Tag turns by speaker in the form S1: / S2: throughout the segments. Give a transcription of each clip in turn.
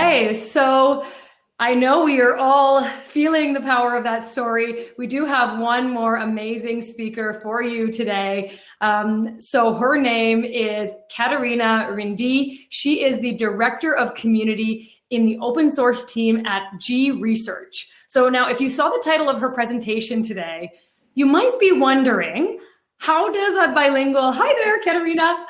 S1: Okay, so I know we are all feeling the power of that story. We do have one more amazing speaker for you today. So her name is Caterina Rindi. She is the Director of Community in the open source team at G Research. So now if you saw the title of her presentation today, you might be wondering, how does a bilingual, hi there, Caterina.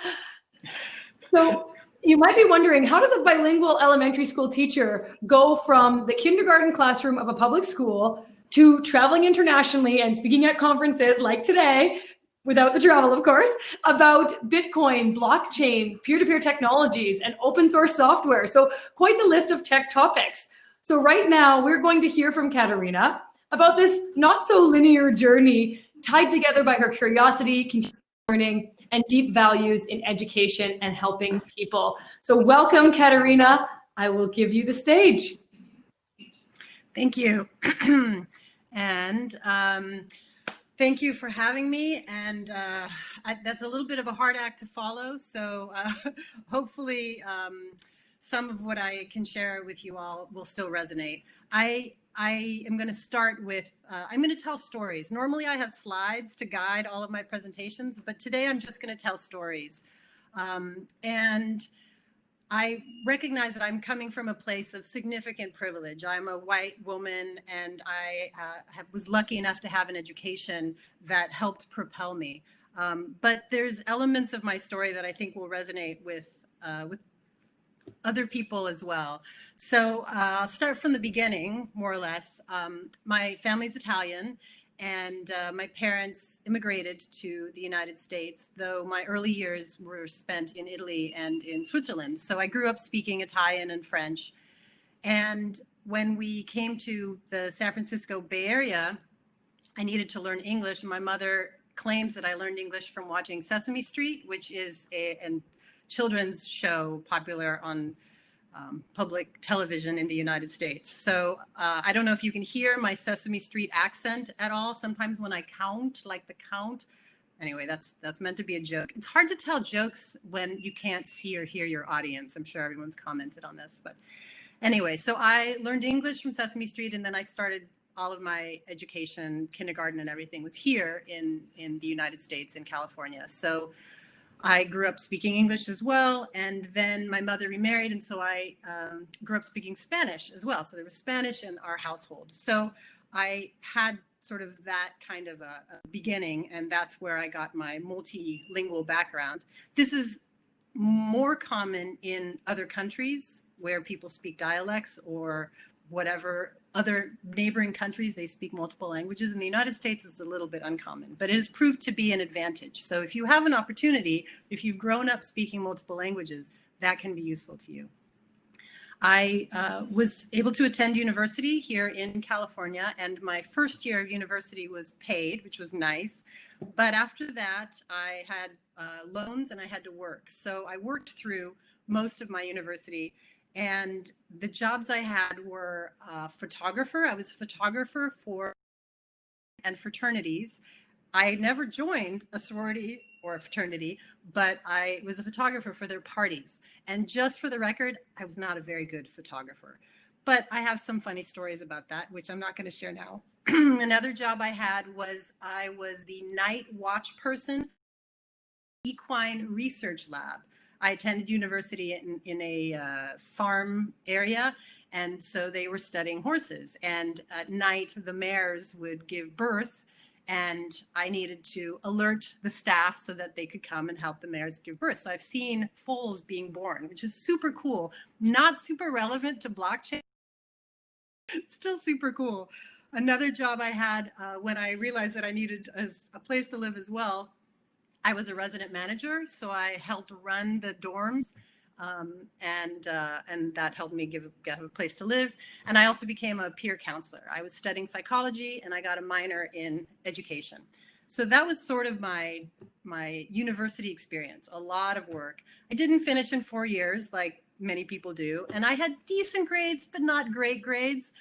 S1: So you might be wondering, how does a bilingual elementary school teacher go from the kindergarten classroom of a public school to traveling internationally and speaking at conferences like today, without the travel, of course, about Bitcoin, blockchain, peer-to-peer technologies, and open source software? So quite the list of tech topics. So right now, we're going to hear from Caterina about this not so linear journey tied together by her curiosity, continuous learning, and deep values in education and helping people. So welcome, Caterina. I will give you the stage.
S2: Thank you. And thank you for having me. And that's a little bit of a hard act to follow. So hopefully some of what I can share with you all will still resonate. I am going to start with, I'm going to tell stories. Normally I have slides to guide all of my presentations, but today I'm just going to tell stories. And I recognize that I'm coming from a place of significant privilege. I'm a white woman, and I was lucky enough to have an education that helped propel me. But there's elements of my story that I think will resonate with other people as well. So I'll start from the beginning, more or less. My family's Italian, and my parents immigrated to the United States, though my early years were spent in Italy and in Switzerland. So I grew up speaking Italian and French. And when we came to the San Francisco Bay Area, I needed to learn English. And my mother claims that I learned English from watching Sesame Street, which is a children's show popular on public television in the United States. So I don't know if you can hear my Sesame Street accent at all. Sometimes when I count, like the count, anyway, that's meant to be a joke. It's hard to tell jokes when you can't see or hear your audience. I'm sure everyone's commented on this, but anyway, so I learned English from Sesame Street, and then I started all of my education, kindergarten and everything was here in the United States, in California. So I grew up speaking English as well, and then my mother remarried, and so I grew up speaking Spanish as well. So there was Spanish in our household. So I had sort of that kind of a beginning, and that's where I got my multilingual background. This is more common in other countries where people speak dialects or whatever. Other neighboring countries, they speak multiple languages. In the United States, it's a little bit uncommon, but it has proved to be an advantage. So if you have an opportunity, if you've grown up speaking multiple languages, that can be useful to you. I was able to attend university here in California, and my first year of university was paid, which was nice. But after that, I had loans and I had to work. So I worked through most of my university. And the jobs I had were photographer. I was a photographer for fraternities. I never joined a sorority or a fraternity, but I was a photographer for their parties. And just for the record, I was not a very good photographer. But I have some funny stories about that, which I'm not going to share now. Another job I had was I was the night watch person, equine research lab. I attended university in a farm area, and so they were studying horses. And at night, the mares would give birth, and I needed to alert the staff so that they could come and help the mares give birth. So I've seen foals being born, which is super cool. Not super relevant to blockchain, still super cool. Another job I had when I realized that I needed a place to live as well, I was a resident manager, so I helped run the dorms, and that helped me get a place to live. And I also became a peer counselor. I was studying psychology, and I got a minor in education. So that was sort of my university experience, a lot of work. I didn't finish in 4 years like many people do, and I had decent grades, but not great grades.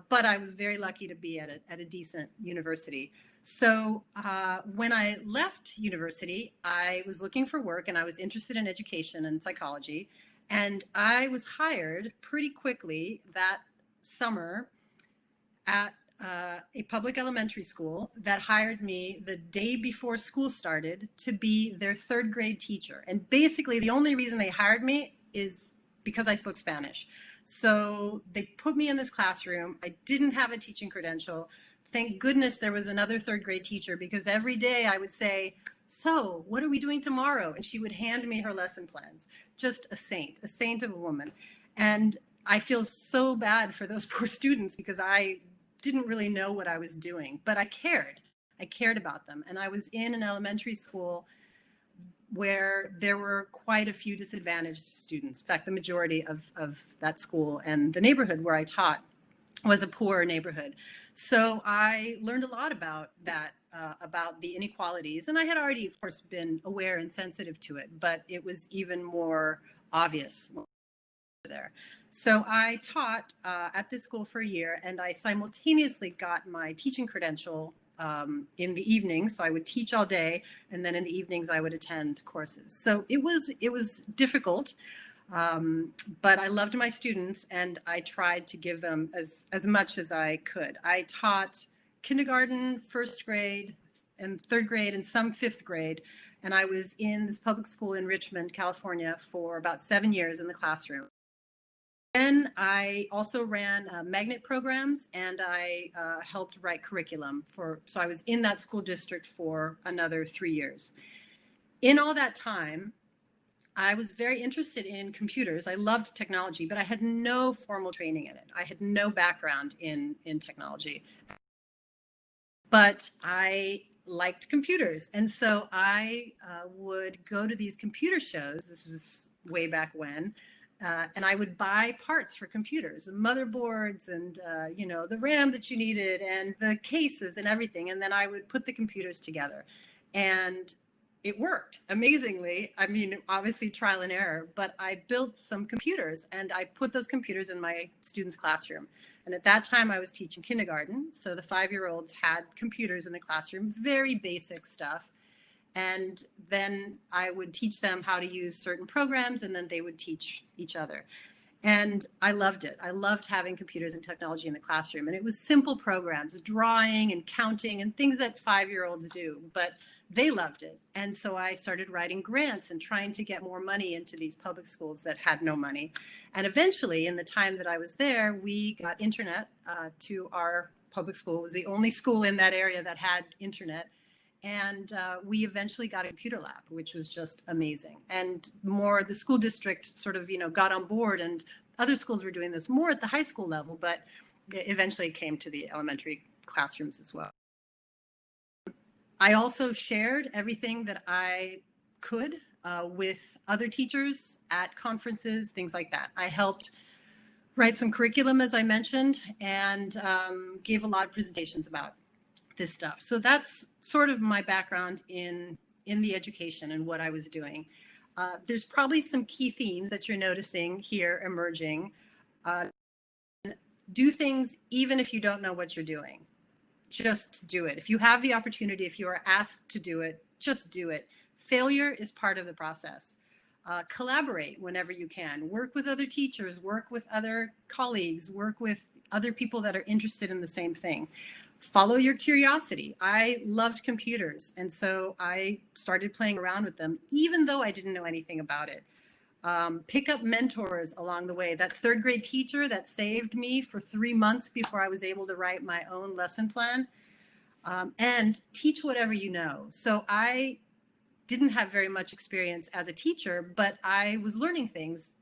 S2: But I was very lucky to be at a decent university. So when I left university, I was looking for work, and I was interested in education and psychology. And I was hired pretty quickly that summer at a public elementary school that hired me the day before school started to be their third grade teacher. And basically, the only reason they hired me is because I spoke Spanish. So they put me in this classroom. I didn't have a teaching credential. Thank goodness there was another third grade teacher, because every day I would say, "So, what are we doing tomorrow?" And she would hand me her lesson plans. Just a saint of a woman. And I feel so bad for those poor students, because I didn't really know what I was doing, but I cared. I cared about them. And I was in an elementary school where there were quite a few disadvantaged students. In fact, the majority of that school and the neighborhood where I taught was a poor neighborhood. So I learned a lot about that, about the inequalities. And I had already, of course, been aware and sensitive to it, but it was even more obvious there. So I taught at this school for a year, and I simultaneously got my teaching credential in the evenings. So I would teach all day, and then in the evenings I would attend courses. So it was difficult, but I loved my students, and I tried to give them as much as I could. I taught kindergarten, first grade, and third grade, and some fifth grade. And I was in this public school in Richmond, California, for about 7 years in the classroom. Then I also ran magnet programs, and I helped write curriculum so I was in that school district for another 3 years. In all that time, I was very interested in computers. I loved technology, but I had no formal training in it. I had no background in technology, but I liked computers. And so I would go to these computer shows. This is way back when. And I would buy parts for computers, motherboards, and the RAM that you needed, and the cases and everything. And then I would put the computers together, and it worked amazingly. I mean, obviously trial and error, but I built some computers, and I put those computers in my students' classroom. And at that time, I was teaching kindergarten, so the 5-year-olds had computers in the classroom, very basic stuff. And then I would teach them how to use certain programs, and then they would teach each other. And I loved it. I loved having computers and technology in the classroom. And it was simple programs, drawing and counting and things that 5-year-olds do, but they loved it. And so I started writing grants and trying to get more money into these public schools that had no money. And eventually, in the time that I was there, we got internet to our public school. It was the only school in that area that had internet. And we eventually got a computer lab, which was just amazing. And the school district sort of, got on board, and other schools were doing this more at the high school level, but eventually it came to the elementary classrooms as well. I also shared everything that I could with other teachers at conferences, things like that. I helped write some curriculum, as I mentioned, and gave a lot of presentations about this stuff. So that's sort of my background in the education and what I was doing. There's probably some key themes that you're noticing here emerging. Do things even if you don't know what you're doing. Just do it. If you have the opportunity, if you are asked to do it, just do it. Failure is part of the process. Collaborate whenever you can. Work with other teachers, work with other colleagues, work with other people that are interested in the same thing. Follow your curiosity. I loved computers, and so I started playing around with them, even though I didn't know anything about it. Pick up mentors along the way. That third grade teacher that saved me for 3 months before I was able to write my own lesson plan, and teach whatever you know. So I didn't have very much experience as a teacher, but I was learning things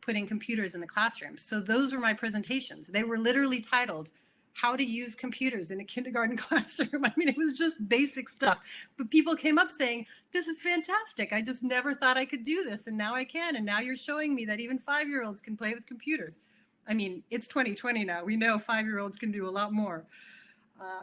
S2: putting computers in the classroom. So those were my presentations. They were literally titled "How to Use Computers in a Kindergarten Classroom." I mean, it was just basic stuff. But people came up saying, "This is fantastic. I just never thought I could do this. And now I can. And now you're showing me that even 5-year-olds can play with computers." I mean, it's 2020 now. We know 5-year-olds can do a lot more.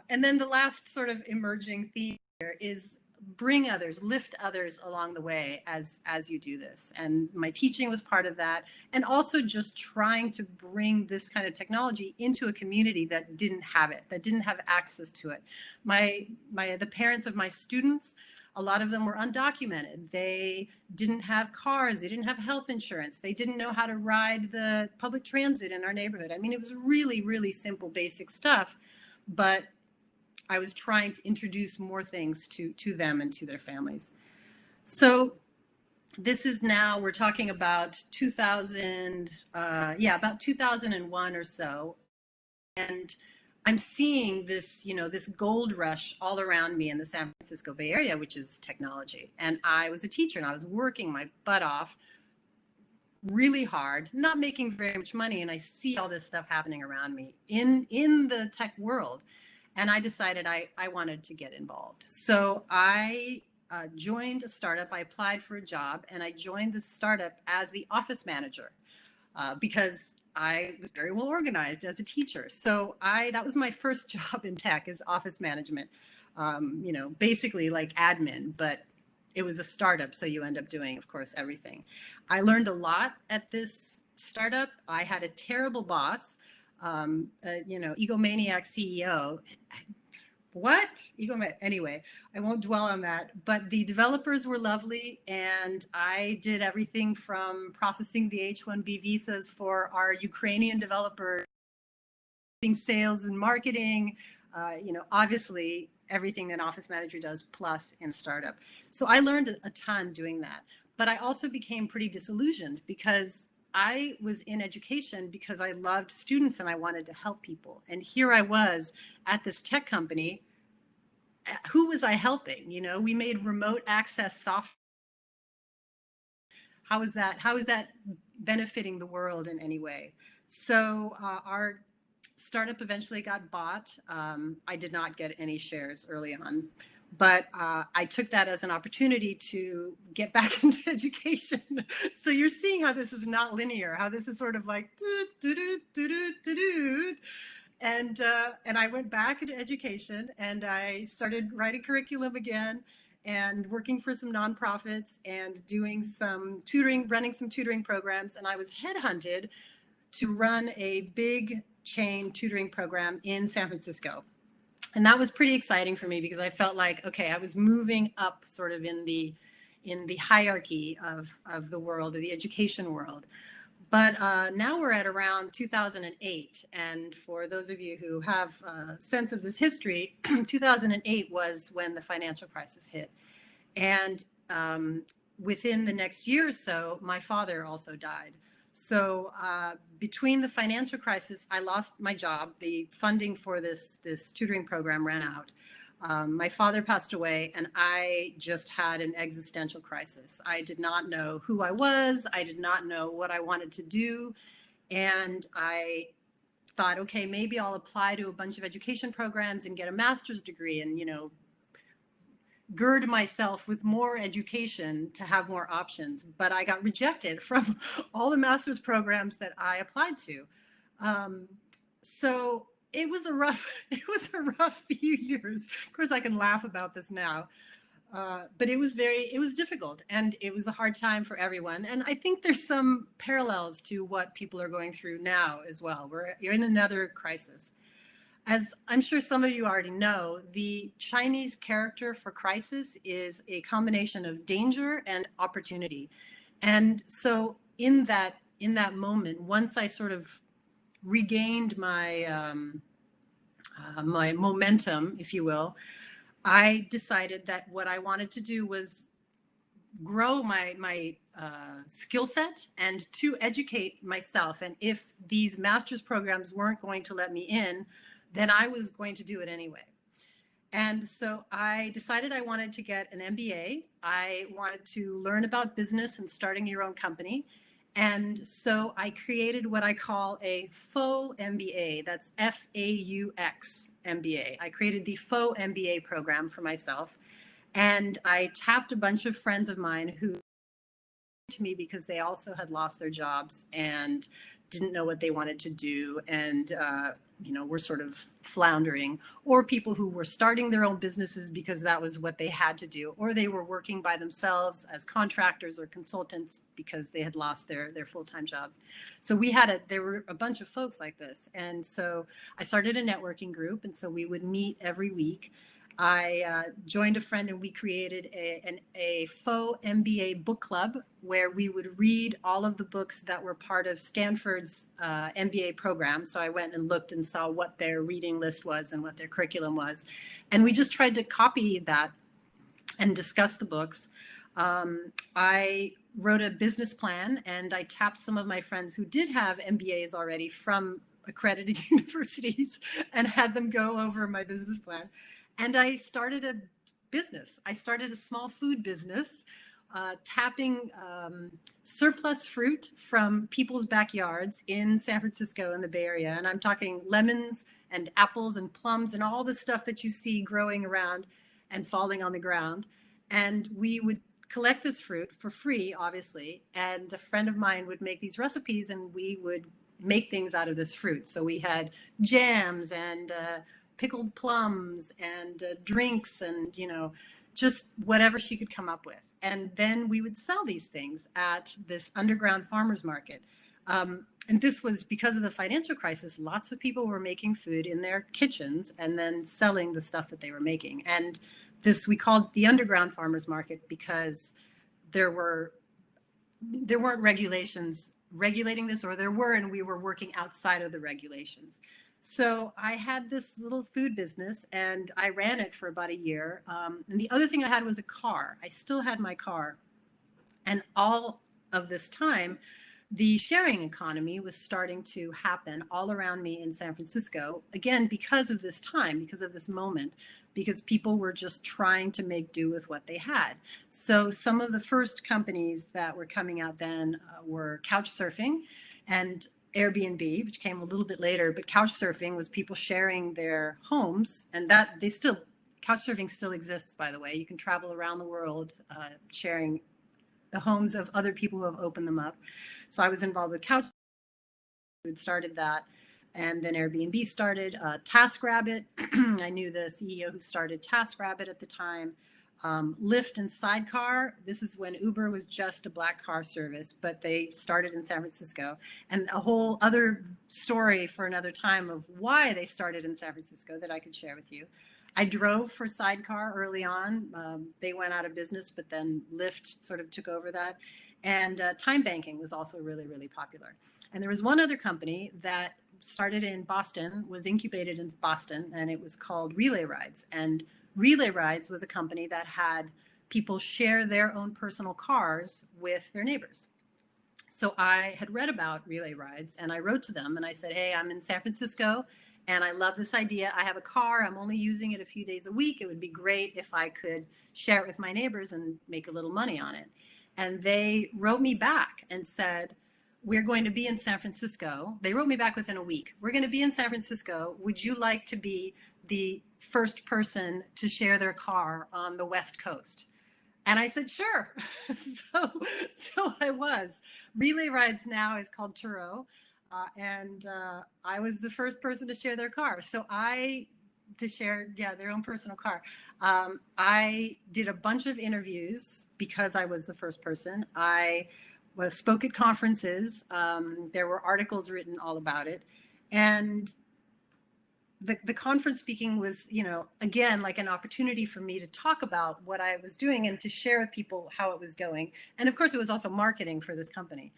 S2: And then the last sort of emerging theme here is bring others, lift others along the way as you do this. And my teaching was part of that. And also just trying to bring this kind of technology into a community that didn't have it, that didn't have access to it. The parents of my students A lot of them were undocumented. They didn't have cars. They didn't have health insurance. They didn't know how to ride the public transit in our neighborhood. I mean, it was really, really simple, basic stuff. But I was trying to introduce more things to them and to their families. So this is now, we're talking about 2000, about 2001 or so. And I'm seeing this, this gold rush all around me in the San Francisco Bay Area, which is technology. And I was a teacher and I was working my butt off really hard, not making very much money. And I see all this stuff happening around me in the tech world. And I decided I wanted to get involved. So I joined a startup. I applied for a job and I joined the startup as the office manager because I was very well organized as a teacher. So that was my first job in tech, is office management, basically like admin, but it was a startup. So you end up doing, of course, everything. I learned a lot at this startup. I had a terrible boss, egomaniac CEO. What? Anyway, I won't dwell on that, but the developers were lovely. And I did everything from processing the H-1B visas for our Ukrainian developers, sales and marketing, obviously everything that an office manager does plus in startup. So I learned a ton doing that, but I also became pretty disillusioned because I was in education because I loved students and I wanted to help people. And here I was at this tech company. Who was I helping? We made remote access software. How is that benefiting the world in any way? So our startup eventually got bought. I did not get any shares early on, but I took that as an opportunity to get back into education. So you're seeing how this is not linear, how this is sort of like and I went back into education and I started writing curriculum again and working for some nonprofits and doing some tutoring, running some tutoring programs. And I was headhunted to run a big chain tutoring program in San Francisco. And that was pretty exciting for me because I felt like, okay, I was moving up sort of in the hierarchy of the world, of the education world. But now we're at around 2008. And for those of you who have a sense of this history, 2008 was when the financial crisis hit. And within the next year or so, my father also died. So between the financial crisis, I lost my job. The funding for this tutoring program ran out. My father passed away and I just had an existential crisis. I did not know who I was. I did not know what I wanted to do. And I thought, okay, maybe I'll apply to a bunch of education programs and get a master's degree and, gird myself with more education to have more options. But I got rejected from all the master's programs that I applied to. So it was a rough few years. Of course, I can laugh about this now, but it was difficult and it was a hard time for everyone. And I think there's some parallels to what people are going through now as well. You're in another crisis. As I'm sure some of you already know, the Chinese character for crisis is a combination of danger and opportunity. And so in that moment, once I sort of regained my my momentum, if you will, I decided that what I wanted to do was grow my skill set and to educate myself. And if these master's programs weren't going to let me in, then I was going to do it anyway. And so I decided I wanted to get an MBA. I wanted to learn about business and starting your own company. And so I created what I call a faux MBA. That's FAUX MBA. I created the faux MBA program for myself. And I tapped a bunch of friends of mine who to me because they also had lost their jobs and didn't know what they wanted to do and were sort of floundering, or people who were starting their own businesses because that was what they had to do, or they were working by themselves as contractors or consultants because they had lost their full-time jobs. So there were a bunch of folks like this. And so I started a networking group. And so we would meet every week. I joined a friend and we created a faux MBA book club where we would read all of the books that were part of Stanford's MBA program. So I went and looked and saw what their reading list was and what their curriculum was. And we just tried to copy that and discuss the books. I wrote a business plan and I tapped some of my friends who did have MBAs already from accredited universities and had them go over my business plan. And I started a business. I started a small food business, tapping surplus fruit from people's backyards in San Francisco and the Bay Area. And I'm talking lemons and apples and plums and all the stuff that you see growing around and falling on the ground. And we would collect this fruit for free, obviously. And a friend of mine would make these recipes and we would make things out of this fruit. So we had jams and pickled plums and drinks and, you know, just whatever she could come up with. And then we would sell these things at this underground farmers market. And this was because of the financial crisis. Lots of people were making food in their kitchens and then selling the stuff that they were making. And this we called the underground farmers market because there weren't regulations regulating this, or there were, and we were working outside of the regulations. So I had this little food business and I ran it for about a year. And the other thing I had was a car. I still had my car. And all of this time, the sharing economy was starting to happen all around me in San Francisco, again, because of this time, because of this moment, because people were just trying to make do with what they had. So some of the first companies that were coming out then were Couchsurfing and Airbnb, which came a little bit later, but Couchsurfing was people sharing their homes, and that Couchsurfing still exists, by the way. You can travel around the world sharing the homes of other people who have opened them up. So I was involved with Couchsurfing, who had started that, and then Airbnb started. TaskRabbit, I knew the CEO who started TaskRabbit at the time. Lyft and Sidecar, this is when Uber was just a black car service, but they started in San Francisco. And a whole other story for another time of why they started in San Francisco that I could share with you. I drove for Sidecar early on. They went out of business, but then Lyft sort of took over that. And time banking was also really, really popular. And there was one other company that started in Boston, was incubated in Boston, and it was called Relay Rides. And Relay Rides was a company that had people share their own personal cars with their neighbors. So I had read about Relay Rides and I wrote to them and I said, hey, I'm in San Francisco and I love this idea. I have a car. I'm only using it a few days a week. It would be great if I could share it with my neighbors and make a little money on it. And they wrote me back and said, we're going to be in San Francisco. They wrote me back within a week. We're going to be in San Francisco. Would you like to be the first person to share their car on the West Coast? And I said, sure. So I was. Relay Rides now is called Turo. And I was the first person to share their car. To share their own personal car. I did a bunch of interviews because I was the first person. I spoke at conferences. There were articles written all about it. And the conference speaking was, again, like an opportunity for me to talk about what I was doing and to share with people how it was going. And of course, it was also marketing for this company.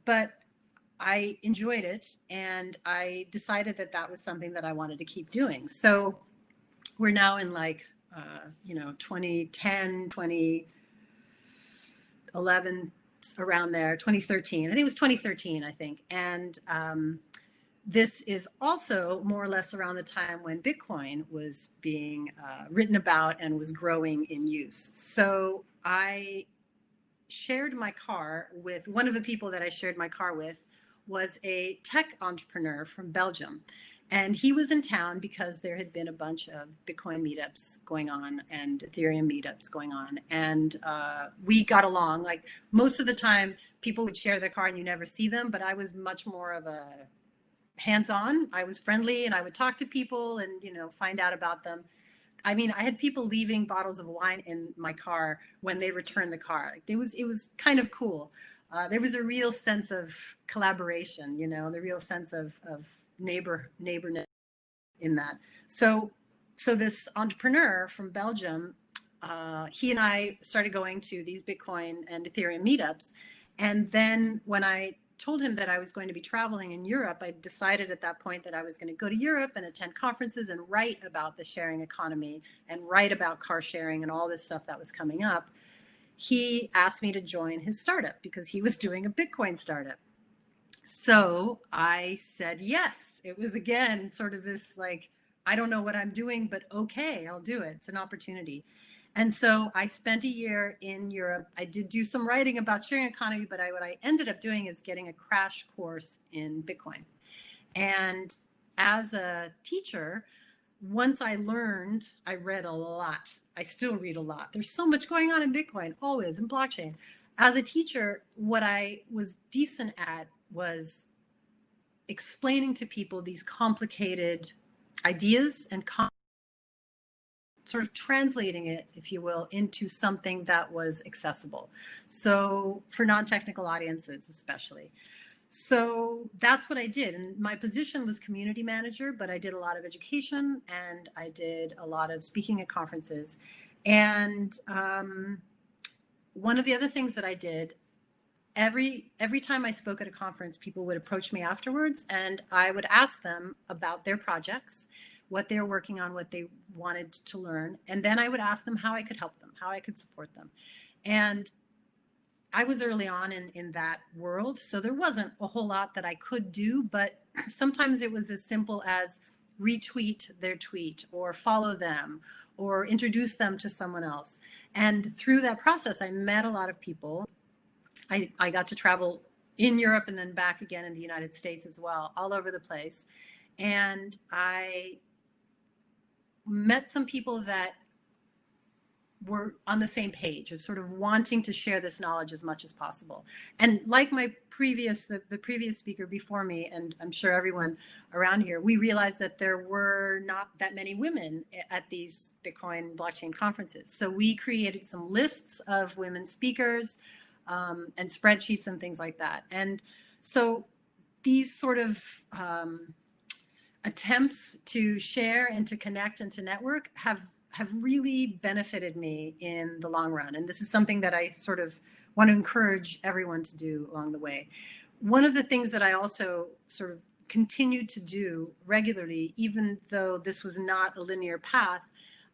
S2: But I enjoyed it and I decided that that was something that I wanted to keep doing. So we're now in 2010, 2011, around there, 2013. I think it was 2013, I think. And this is also more or less around the time when Bitcoin was being written about and was growing in use. So I shared my car with, one of the people that I shared my car with was a tech entrepreneur from Belgium. And he was in town because there had been a bunch of Bitcoin meetups going on and Ethereum meetups going on. And we got along. Like most of the time, people would share their car and you never see them, but I was much more of a hands-on. I was friendly and I would talk to people and, find out about them. I mean, I had people leaving bottles of wine in my car when they returned the car. Like it was kind of cool. There was a real sense of collaboration, the real sense of neighborness in that. So So this entrepreneur from Belgium, he and I started going to these Bitcoin and Ethereum meetups. And then when I told him that I was going to be traveling in Europe, I decided at that point that I was going to go to Europe and attend conferences and write about the sharing economy and write about car sharing and all this stuff that was coming up. He asked me to join his startup because he was doing a Bitcoin startup. So I said yes. It was again sort of this like, I don't know what I'm doing, but okay, I'll do it. It's an opportunity. And so I spent a year in Europe. I did do some writing about sharing economy, but what I ended up doing is getting a crash course in Bitcoin. And as a teacher, once I learned, I read a lot. I still read a lot. There's so much going on in Bitcoin, always, in blockchain. As a teacher, what I was decent at was explaining to people these complicated ideas and sort of translating it, if you will, into something that was accessible. So for non-technical audiences, especially. So that's what I did. And my position was community manager, but I did a lot of education and I did a lot of speaking at conferences. And one of the other things that I did, every time I spoke at a conference, people would approach me afterwards and I would ask them about their projects, what they were working on, what they wanted to learn. And then I would ask them how I could help them, how I could support them. And I was early on in that world, so there wasn't a whole lot that I could do, but sometimes it was as simple as retweet their tweet or follow them or introduce them to someone else. And through that process, I met a lot of people. I got to travel in Europe and then back again in the United States as well, all over the place. And I met some people that were on the same page of sort of wanting to share this knowledge as much as possible. And like my previous, the previous speaker before me, and I'm sure everyone around here, we realized that there were not that many women at these Bitcoin blockchain conferences. So we created some lists of women speakers and spreadsheets and things like that. And so these sort of attempts to share and to connect and to network have really benefited me in the long run. And this is something that I sort of want to encourage everyone to do along the way. One of the things that I also sort of continued to do regularly, even though this was not a linear path,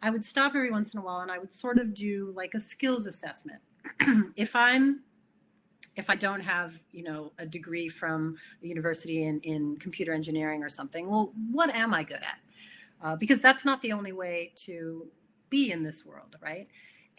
S2: I would stop every once in a while and I would sort of do like a skills assessment. If I don't have, a degree from a university in computer engineering or something, well, what am I good at? Because that's not the only way to be in this world, right?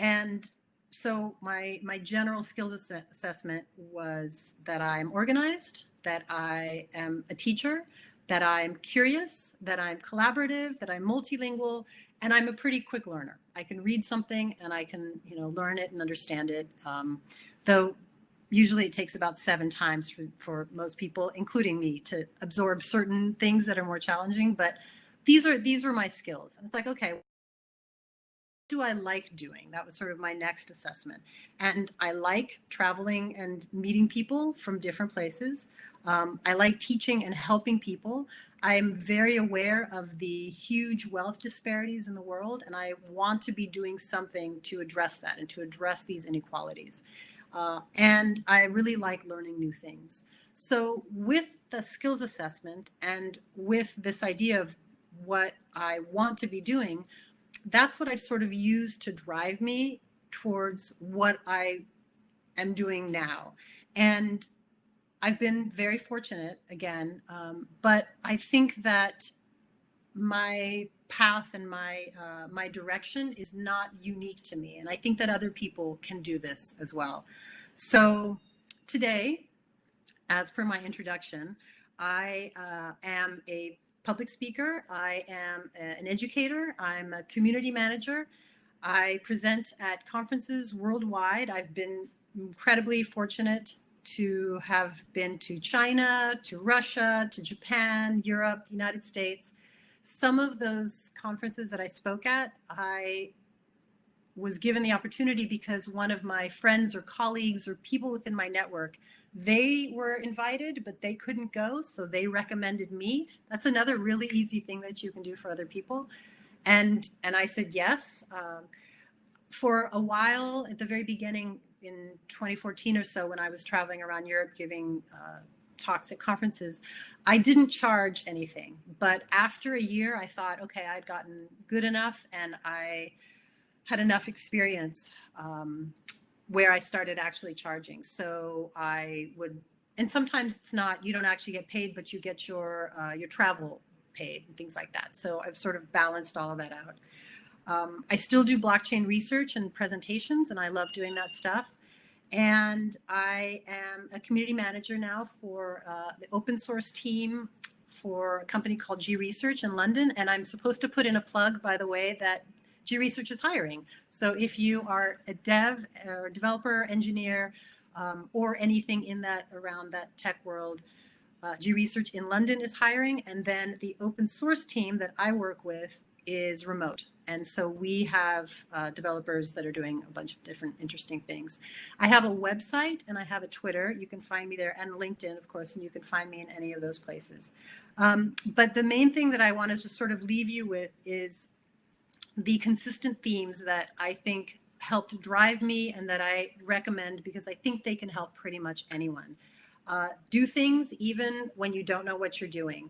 S2: And so my general skills assessment was that I'm organized, that I am a teacher, that I'm curious, that I'm collaborative, that I'm multilingual, and I'm a pretty quick learner. I can read something and I can, learn it and understand it. Though usually it takes about 7 times for most people, including me, to absorb certain things that are more challenging. But these were my skills. And it's like, okay, what do I like doing? That was sort of my next assessment. And I like traveling and meeting people from different places. I like teaching and helping people. I'm very aware of the huge wealth disparities in the world, and I want to be doing something to address that and to address these inequalities. And I really like learning new things. So with the skills assessment and with this idea of what I want to be doing, that's what I've sort of used to drive me towards what I am doing now. And I've been very fortunate again, but I think that my path and my direction is not unique to me. And I think that other people can do this as well. So today, as per my introduction, I am a public speaker. I am an educator. I'm a community manager. I present at conferences worldwide. I've been incredibly fortunate to have been to China, to Russia, to Japan, Europe, the United States. Some of those conferences that I spoke at, I was given the opportunity because one of my friends or colleagues or people within my network, they were invited, but they couldn't go. So they recommended me. That's another really easy thing that you can do for other people. And I said yes. For a while at the very beginning in 2014 or so, when I was traveling around Europe giving talks at conferences, I didn't charge anything. But after a year, I thought, okay, I'd gotten good enough and I had enough experience where I started actually charging. So I would, and sometimes it's not, you don't actually get paid, but you get your travel paid and things like that. So I've sort of balanced all of that out. I still do blockchain research and presentations, and I love doing that stuff. And I am a community manager now for the open source team for a company called G Research in London. And I'm supposed to put in a plug, by the way, that G Research is hiring. So if you are a dev or developer, engineer, or anything in that around that tech world, G Research in London is hiring. And then the open source team that I work with is remote. And so we have developers that are doing a bunch of different interesting things. I have a website and I have a Twitter. You can find me there, and LinkedIn, of course, and you can find me in any of those places. But the main thing that I want to just sort of leave you with is the consistent themes that I think helped drive me and that I recommend because I think they can help pretty much anyone. Do things even when you don't know what you're doing.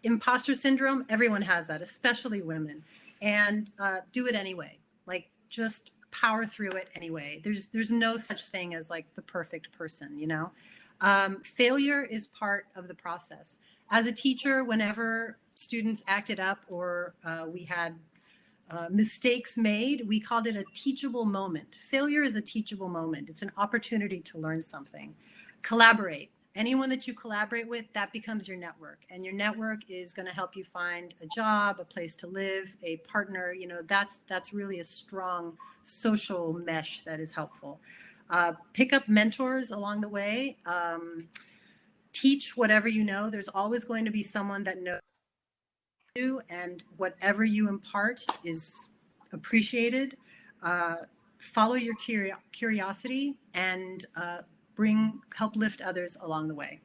S2: Imposter syndrome, everyone has that, especially women. And do it anyway. Like, just power through it anyway. There's no such thing as like the perfect person, you know. Failure is part of the process. As a teacher, whenever students acted up or we had mistakes made, we called it a teachable moment. Failure is a teachable moment. It's an opportunity to learn something. Collaborate. Anyone that you collaborate with, that becomes your network. And your network is going to help you find a job, a place to live, a partner. You know, that's really a strong social mesh that is helpful. Pick up mentors along the way. Teach whatever you know. There's always going to be someone that knows you, and whatever you impart is appreciated. Follow your curiosity and help lift others along the way.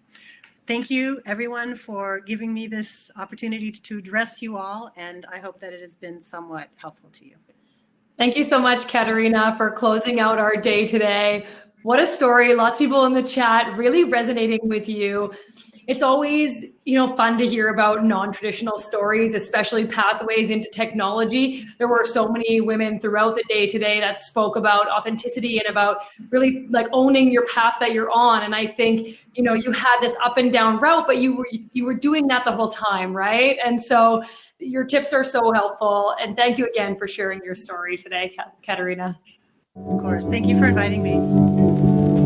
S2: Thank you, everyone, for giving me this opportunity to address you all, and I hope that it has been somewhat helpful to you.
S1: Thank you so much, Caterina, for closing out our day today. What a story. Lots of people in the chat really resonating with you. It's always, fun to hear about non-traditional stories, especially pathways into technology. There were so many women throughout the day today that spoke about authenticity and about really like owning your path that you're on. And I think, you had this up and down route, but you were doing that the whole time, right? And so your tips are so helpful. And thank you again for sharing your story today, Caterina.
S2: Of course. Thank you for inviting me.